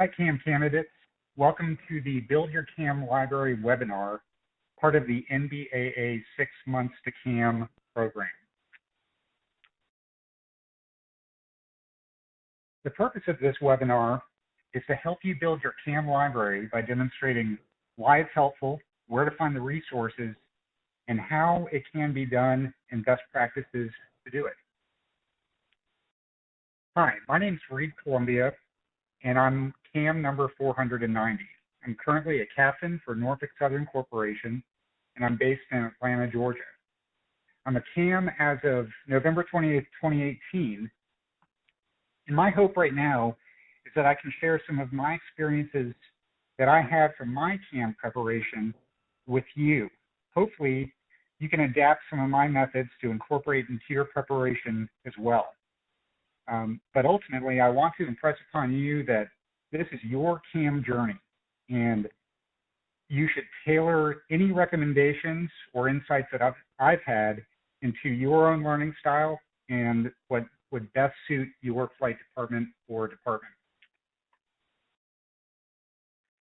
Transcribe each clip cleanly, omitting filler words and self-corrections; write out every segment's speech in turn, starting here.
Hi, CAM candidates. Welcome to the Build Your CAM Library webinar, part of the NBAA 6 Months to CAM program. The purpose of this webinar is to help you build your CAM library by demonstrating why it's helpful, where to find the resources, and how it can be done and best practices to do it. Hi, my name is Reid Columbia, and I'm CAM number 490. I'm currently a captain for Norfolk Southern Corporation, and I'm based in Atlanta, Georgia. I'm a CAM as of November 28th, 2018, and my hope right now is that I can share some of my experiences that I had from my CAM preparation with you. Hopefully, you can adapt some of my methods to incorporate into your preparation as well. But ultimately, I want to impress upon you that this is your CAM journey, and you should tailor any recommendations or insights that I've had into your own learning style and what would best suit your flight department or department.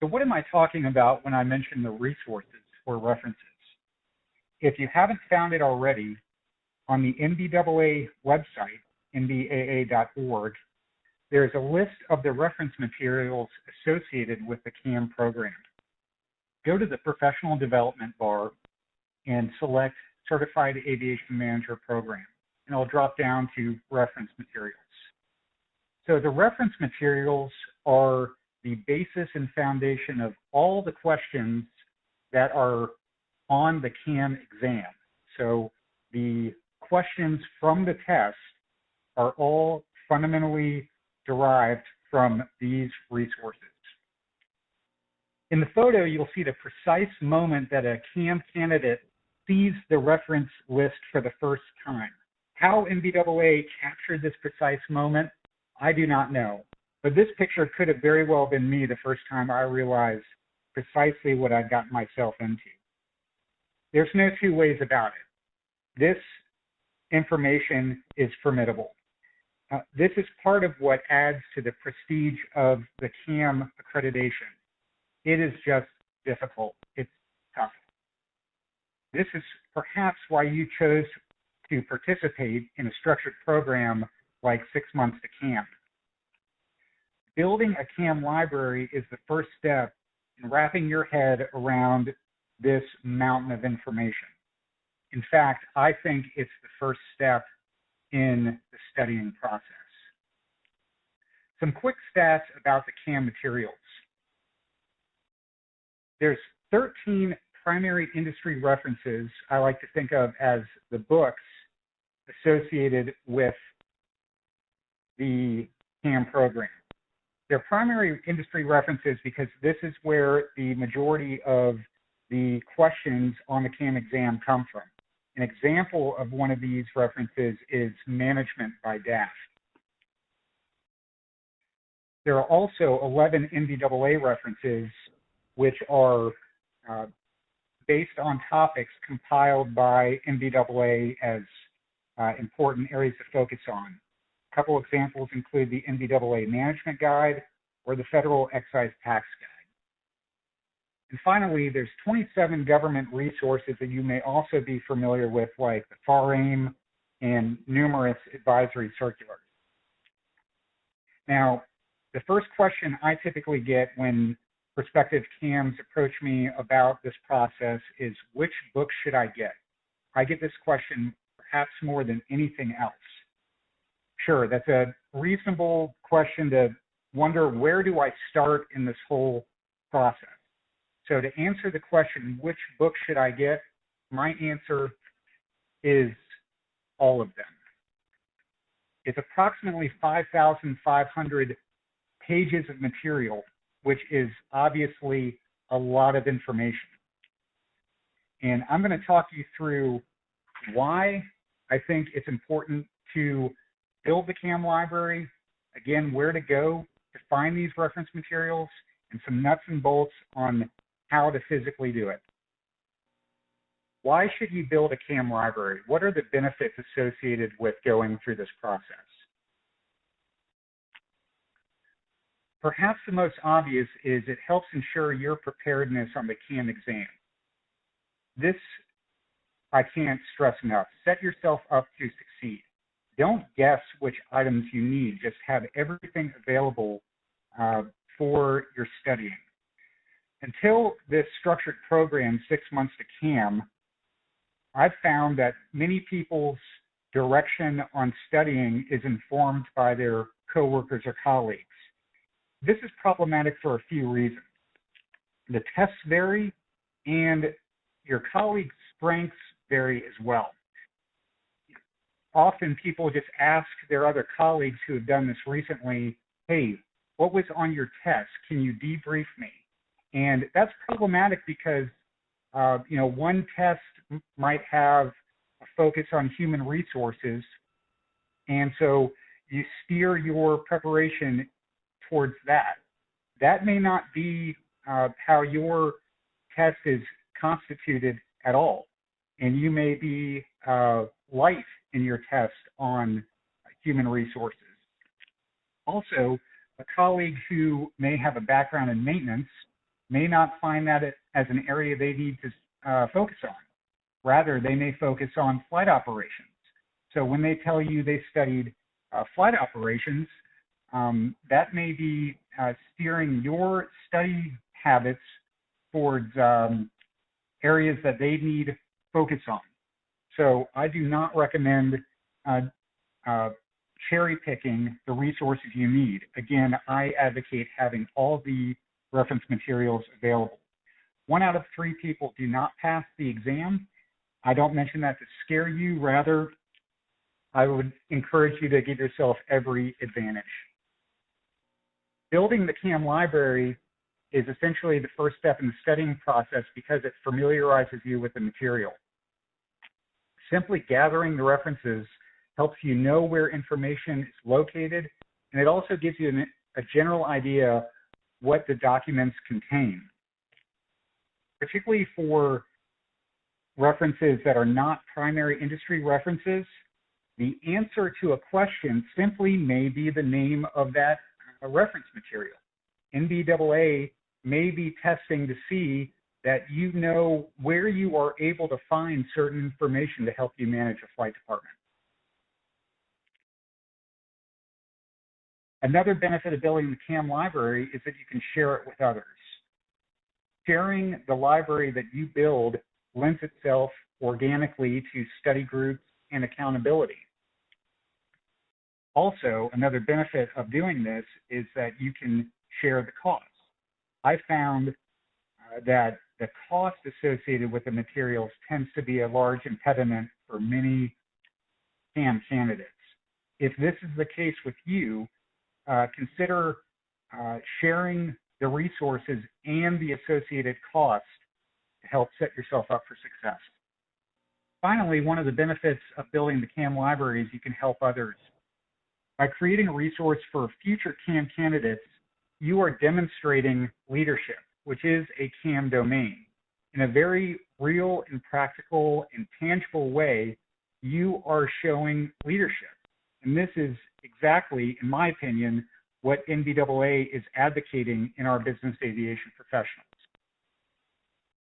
So what am I talking about when I mention the resources or references? If you haven't found it already, on the NBAA website, nbaa.org, there's a list of the reference materials associated with the CAM program. Go to the professional development bar and select Certified Aviation Manager Program, and I'll drop down to reference materials. So the reference materials are the basis and foundation of all the questions that are on the CAM exam. So the questions from the test are all fundamentally derived from these resources. In the photo, you'll see the precise moment that a CAM candidate sees the reference list for the first time. How NBAA captured this precise moment, I do not know. But this picture could have very well been me the first time I realized precisely what I'd gotten myself into. There's no two ways about it. This information is formidable. This is part of what adds to the prestige of the CAM accreditation. It is just difficult. It's tough. This is perhaps why you chose to participate in a structured program like 6 Months to CAM. Building a CAM library is the first step in wrapping your head around this mountain of information. In fact, I think it's the first step in the studying process. Some quick stats about the CAM materials. There's 13 primary industry references I like to think of as the books associated with the CAM program. They're primary industry references because this is where the majority of the questions on the CAM exam come from. An example of one of these references is Management by DAF. There are also 11 NBAA references which are based on topics compiled by NBAA as important areas to focus on. A couple examples include the NBAA Management Guide or the Federal Excise Tax Guide. And finally, there's 27 government resources that you may also be familiar with, like the FAR-AIM and numerous advisory circulars. Now, the first question I typically get when prospective CAMs approach me about this process is, which book should I get? I get this question perhaps more than anything else. Sure, that's a reasonable question to wonder, where do I start in this whole process? So to answer the question, which book should I get? My answer is all of them. It's approximately 5,500 pages of material, which is obviously a lot of information. And I'm going to talk you through why I think it's important to build the CAM library, again, where to go to find these reference materials, and some nuts and bolts on how to physically do it. Why should you build a CAM library? What are the benefits associated with going through this process? Perhaps the most obvious is it helps ensure your preparedness on the CAM exam. This I can't stress enough. Set yourself up to succeed. Don't guess which items you need. Just have everything available for your studying. Until this structured program, 6 months to CAM, I've found that many people's direction on studying is informed by their coworkers or colleagues. This is problematic for a few reasons. The tests vary, and your colleagues' strengths vary as well. Often people just ask their other colleagues who have done this recently, hey, what was on your test? Can you debrief me? And that's problematic because one test might have a focus on human resources, and so you steer your preparation towards that. That may not be how your test is constituted at all, and you may be light in your test on human resources. Also, a colleague who may have a background in maintenance may not find that as an area they need to focus on. Rather, they may focus on flight operations. So when they tell you they studied flight operations, that may be steering your study habits towards areas that they need focus on. So I do not recommend cherry picking the resources you need. Again, I advocate having all the reference materials available. 1 out of 3 people do not pass the exam. I don't mention that to scare you. Rather, I would encourage you to give yourself every advantage. Building the CAM library is essentially the first step in the studying process because it familiarizes you with the material. Simply gathering the references helps you know where information is located, and it also gives you a general idea what the documents contain. Particularly for references that are not primary industry references, the answer to a question simply may be the name of that reference material. NBAA may be testing to see that you know where you are able to find certain information to help you manage a flight department. Another benefit of building the CAM library is that you can share it with others. Sharing the library that you build lends itself organically to study groups and accountability. Also, another benefit of doing this is that you can share the costs. I found that the cost associated with the materials tends to be a large impediment for many CAM candidates. If this is the case with you, consider sharing the resources and the associated costs to help set yourself up for success. Finally, one of the benefits of building the CAM library is you can help others. By creating a resource for future CAM candidates, you are demonstrating leadership, which is a CAM domain. In a very real and practical and tangible way, you are showing leadership. And this is exactly, in my opinion, what NBAA is advocating in our business aviation professionals.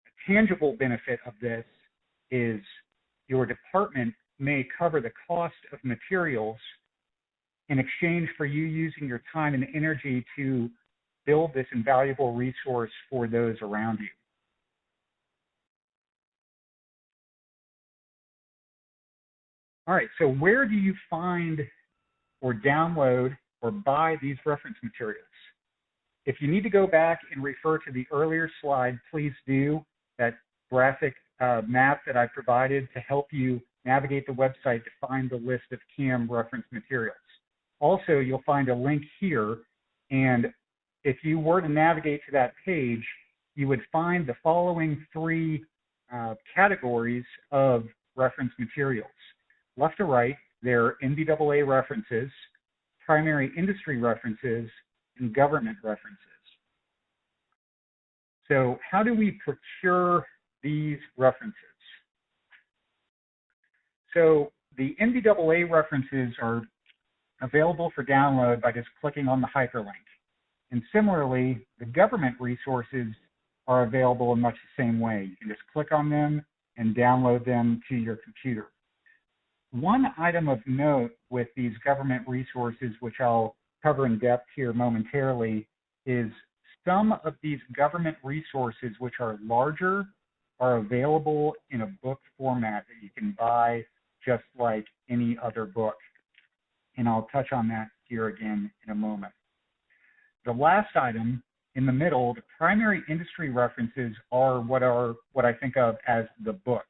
A tangible benefit of this is your department may cover the cost of materials in exchange for you using your time and energy to build this invaluable resource for those around you. All right, so where do you find or download or buy these reference materials? If you need to go back and refer to the earlier slide, please do. That graphic map that I provided to help you navigate the website to find the list of CAM reference materials. Also, you'll find a link here, and if you were to navigate to that page, you would find the following 3 categories of reference materials. Left to right, they're NBAA references, primary industry references, and government references. So how do we procure these references? So the NBAA references are available for download by just clicking on the hyperlink. And similarly, the government resources are available in much the same way. You can just click on them and download them to your computer. One item of note with these government resources, which I'll cover in depth here momentarily, is some of these government resources, which are larger, are available in a book format that you can buy just like any other book. And I'll touch on that here again in a moment. The last item in the middle, the primary industry references are what I think of as the books.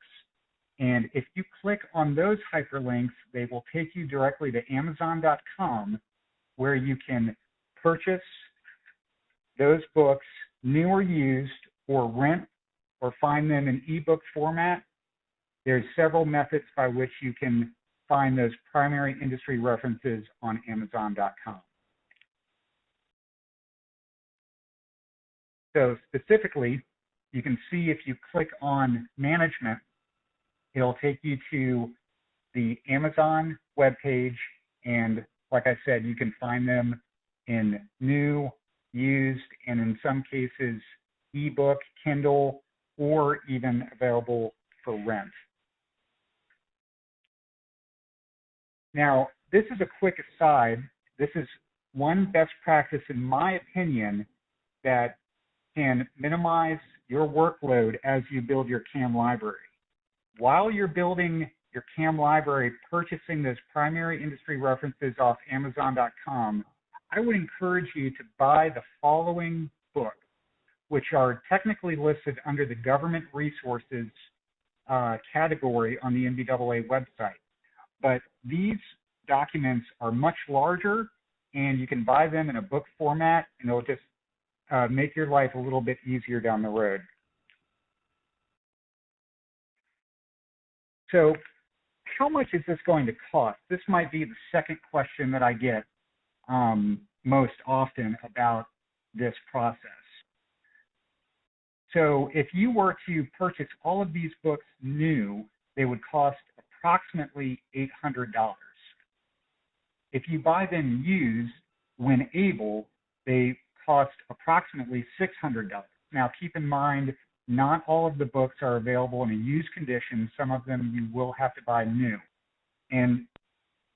And if you click on those hyperlinks, they will take you directly to Amazon.com, where you can purchase those books, new or used, or rent or find them in ebook format. There's several methods by which you can find those primary industry references on Amazon.com. So specifically, you can see if you click on management, it'll take you to the Amazon webpage, and like I said, you can find them in new, used, and in some cases, ebook, Kindle, or even available for rent. Now, this is a quick aside. This is one best practice, in my opinion, that can minimize your workload as you build your CAM library. While you're building your CAM library, purchasing those primary industry references off Amazon.com, I would encourage you to buy the following books, which are technically listed under the government resources category on the NBAA website. But these documents are much larger, and you can buy them in a book format, and it'll just make your life a little bit easier down the road. So how much is this going to cost? This might be the second question that I get most often about this process. So if you were to purchase all of these books new, they would cost approximately $800. If you buy them used, when able, they cost approximately $600. Now keep in mind, not all of the books are available in a used condition. Some of them you will have to buy new. And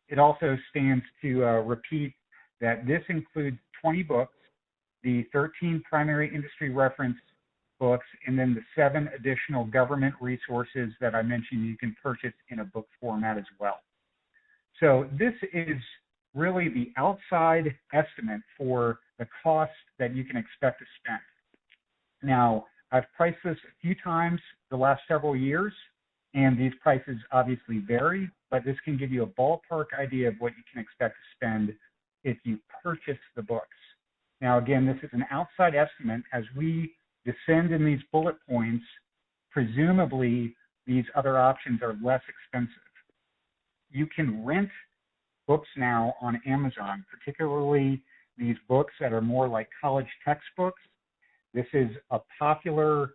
it also stands to repeat that this includes 20 books, the 13 primary industry reference books, and then the 7 additional government resources that I mentioned you can purchase in a book format as well. So this is really the outside estimate for the cost that you can expect to spend. Now, I've priced this a few times the last several years, and these prices obviously vary, but this can give you a ballpark idea of what you can expect to spend if you purchase the books. Now, again, this is an outside estimate. As we descend in these bullet points, presumably these other options are less expensive. You can rent books now on Amazon, particularly these books that are more like college textbooks. This is a popular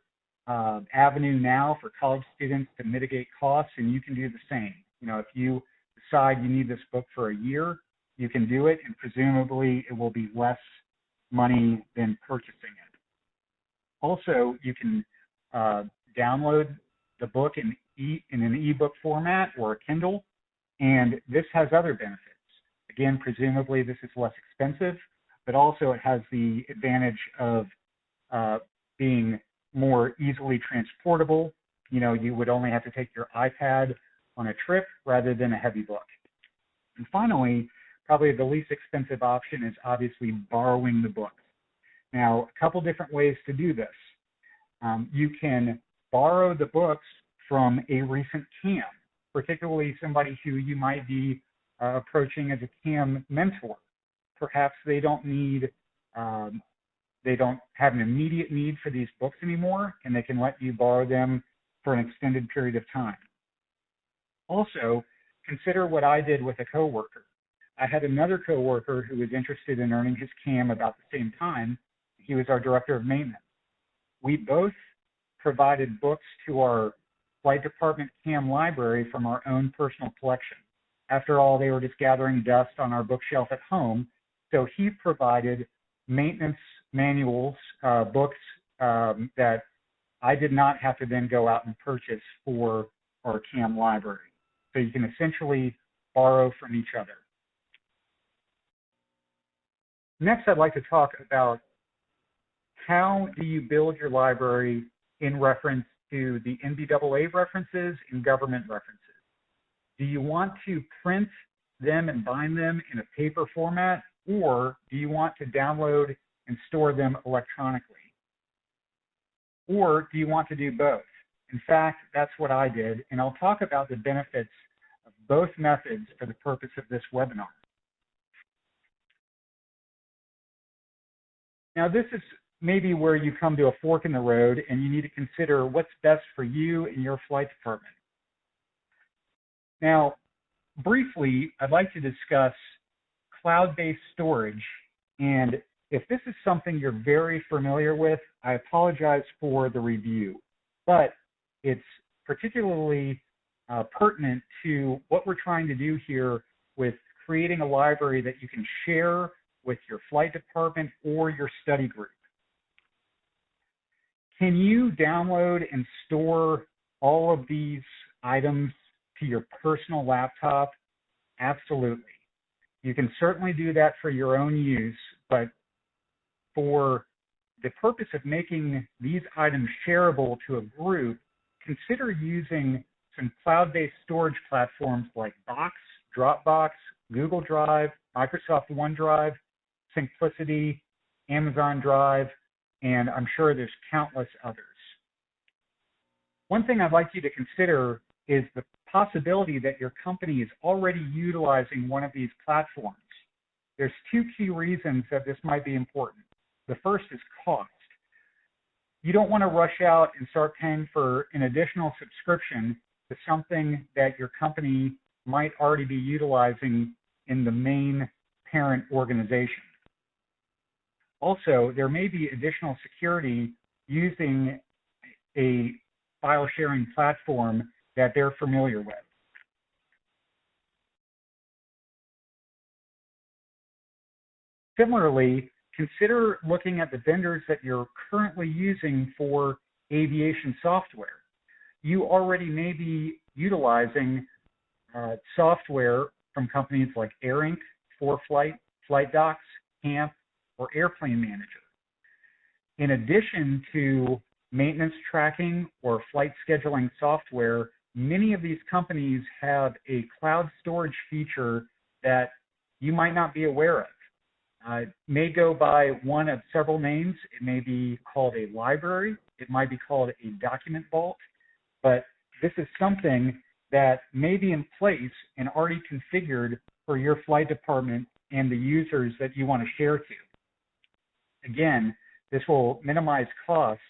avenue now for college students to mitigate costs, and you can do the same. You know, if you decide you need this book for a year, you can do it, and presumably it will be less money than purchasing it. Also, you can download the book in an ebook format or a Kindle, and this has other benefits. Again, presumably this is less expensive, but also it has the advantage of being more easily transportable. You know, you would only have to take your iPad on a trip rather than a heavy book. And finally, probably the least expensive option is obviously borrowing the book. Now, a couple different ways to do this. You can borrow the books from a recent CAM, particularly somebody who you might be approaching as a CAM mentor. Perhaps they don't have an immediate need for these books anymore, and they can let you borrow them for an extended period of time. Also, consider what I did with a coworker. I had another coworker who was interested in earning his CAM about the same time. He was our director of maintenance. We both provided books to our flight department CAM library from our own personal collection. After all, they were just gathering dust on our bookshelf at home, so he provided maintenance manuals, books that I did not have to then go out and purchase for our CAM library. So you can essentially borrow from each other. Next, I'd like to talk about how do you build your library in reference to the NBAA references and government references. Do you want to print them and bind them in a paper format, or do you want to download and store them electronically? Or do you want to do both? In fact, that's what I did, and I'll talk about the benefits of both methods for the purpose of this webinar. Now, this is maybe where you come to a fork in the road and you need to consider what's best for you and your flight department. Now, briefly, I'd like to discuss cloud-based storage, and if this is something you're very familiar with, I apologize for the review, but it's particularly pertinent to what we're trying to do here with creating a library that you can share with your flight department or your study group. Can you download and store all of these items to your personal laptop? Absolutely. You can certainly do that for your own use, but for the purpose of making these items shareable to a group, consider using some cloud-based storage platforms like Box, Dropbox, Google Drive, Microsoft OneDrive, Simplicity, Amazon Drive, and I'm sure there's countless others. One thing I'd like you to consider is the possibility that your company is already utilizing one of these platforms. There's two key reasons that this might be important. The first is cost. You don't want to rush out and start paying for an additional subscription to something that your company might already be utilizing in the main parent organization. Also, there may be additional security using a file sharing platform that they're familiar with. Similarly, consider looking at the vendors that you're currently using for aviation software. You already may be utilizing software from companies like AirInc, ForeFlight, FlightDocs, Camp, or Airplane Manager. In addition to maintenance tracking or flight scheduling software, many of these companies have a cloud storage feature that you might not be aware of. It may go by one of several names. It may be called a library. It might be called a document vault. But this is something that may be in place and already configured for your flight department and the users that you want to share to. Again, this will minimize cost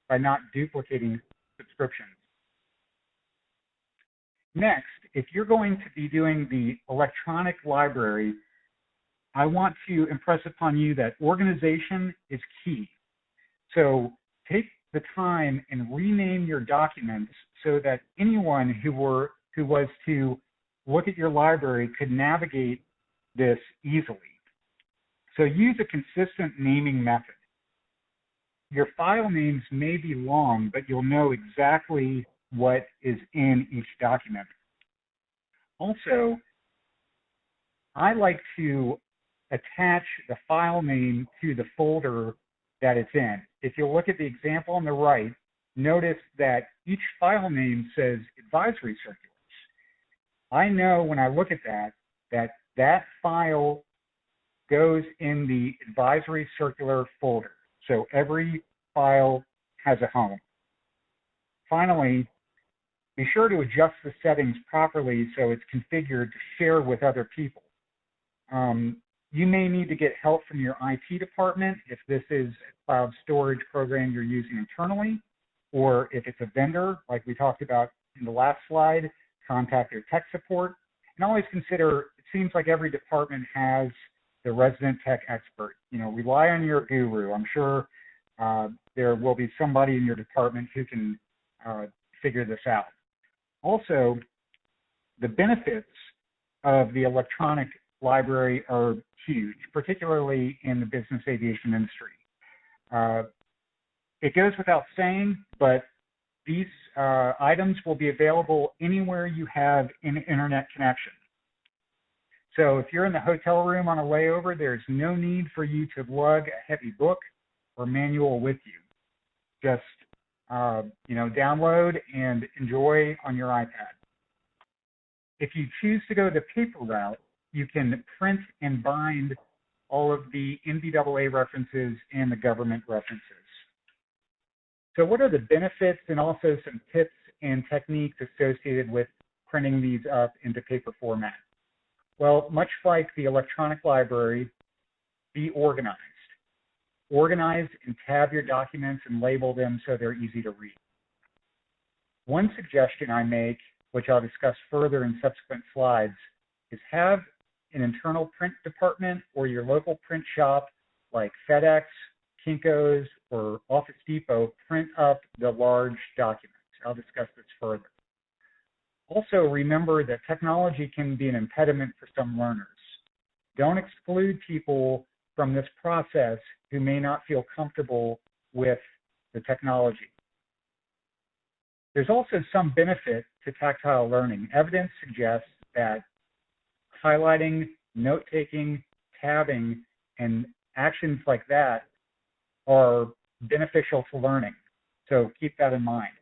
by not duplicating subscriptions. Next, if you're going to be doing the electronic library, I want to impress upon you that organization is key. So take the time and rename your documents so that anyone who was to look at your library could navigate this easily. So use a consistent naming method. Your file names may be long, but you'll know exactly what is in each document. Also, I like to attach the file name to the folder that it's in. If you look at the example on the right, notice that each file name says advisory circulars. I know when I look at that file goes in the advisory circular folder. So every file has a home. Finally, be sure to adjust the settings properly so it's configured to share with other people. You may need to get help from your IT department if this is a cloud storage program you're using internally, or if it's a vendor, like we talked about in the last slide, contact their tech support. And always consider, it seems like every department has the resident tech expert. You know, rely on your guru. I'm sure there will be somebody in your department who can figure this out. Also, the benefits of the electronic library are huge, particularly in the business aviation industry. It goes without saying, but these items will be available anywhere you have an internet connection. So if you're in the hotel room on a layover, there's no need for you to lug a heavy book or manual with you. Just download and enjoy on your iPad. If you choose to go the paper route, you can print and bind all of the NBAA references and the government references. So what are the benefits and also some tips and techniques associated with printing these up into paper format? Well, much like the electronic library, be organized. Organize and tab your documents and label them so they're easy to read. One suggestion I make, which I'll discuss further in subsequent slides, is have an internal print department or your local print shop like FedEx, Kinko's, or Office Depot print up the large documents. I'll discuss this further. Also, remember that technology can be an impediment for some learners. Don't exclude people from this process who may not feel comfortable with the technology. There's also some benefit to tactile learning. Evidence suggests that highlighting, note-taking, tabbing, and actions like that are beneficial to learning. So keep that in mind.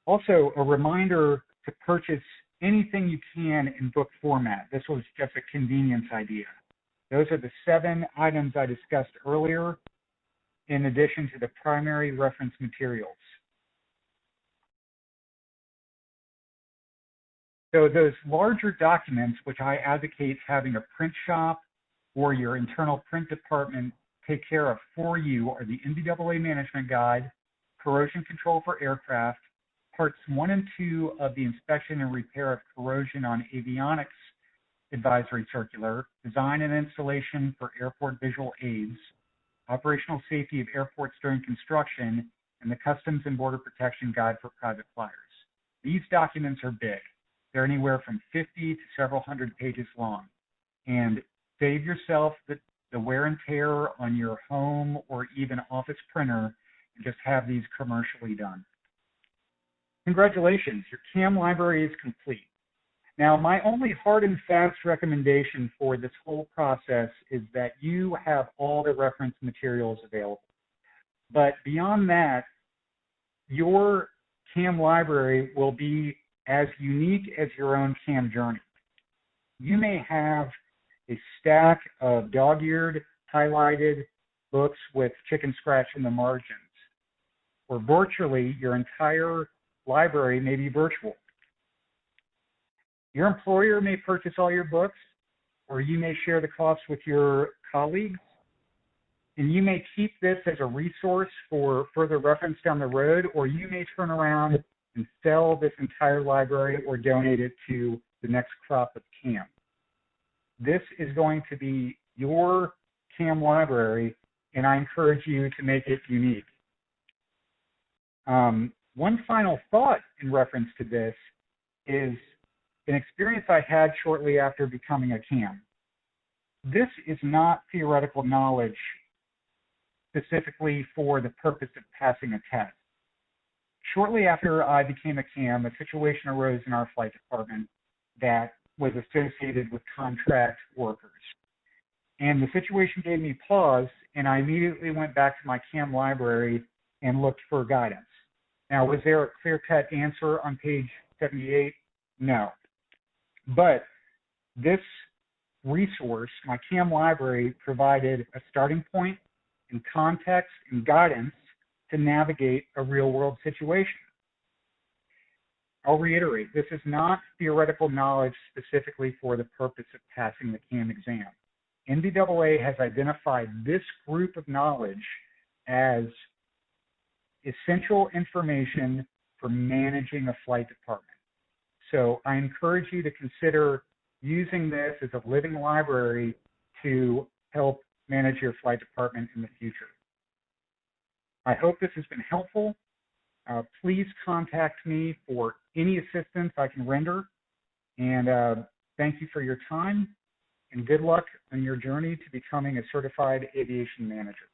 Also, a reminder to purchase anything you can in book format. This was just a convenience idea. Those are the 7 items I discussed earlier, in addition to the primary reference materials. So those larger documents, which I advocate having a print shop or your internal print department take care of for you, are the NBAA Management Guide, Corrosion Control for Aircraft, Parts 1 and 2 of the Inspection and Repair of Corrosion on Avionics Advisory Circular, Design and Installation for Airport Visual Aids, Operational Safety of Airports During Construction, and the Customs and Border Protection Guide for Private Flyers. These documents are big. They're anywhere from 50 to several hundred pages long. And save yourself the wear and tear on your home or even office printer and just have these commercially done. Congratulations, your CAM library is complete. Now, my only hard and fast recommendation for this whole process is that you have all the reference materials available. But beyond that, your CAM library will be as unique as your own CAM journey. You may have a stack of dog-eared, highlighted books with chicken scratch in the margins, or virtually your entire library may be virtual. Your employer may purchase all your books, or you may share the costs with your colleagues, and you may keep this as a resource for further reference down the road, or you may turn around and sell this entire library or donate it to the next crop of CAM. This is going to be your CAM library, and I encourage you to make it unique. One final thought in reference to this is an experience I had shortly after becoming a CAM. This is not theoretical knowledge specifically for the purpose of passing a test. Shortly after I became a CAM, a situation arose in our flight department that was associated with contract workers. And the situation gave me pause, and I immediately went back to my CAM library and looked for guidance. Now, was there a clear-cut answer on page 78? No. But this resource, my CAM library, provided a starting point and context and guidance to navigate a real-world situation. I'll reiterate, this is not theoretical knowledge specifically for the purpose of passing the CAM exam. NBAA has identified this group of knowledge as essential information for managing a flight department. So I encourage you to consider using this as a living library to help manage your flight department in the future. I hope this has been helpful. Please contact me for any assistance I can render. And thank you for your time. and good luck on your journey to becoming a certified aviation manager.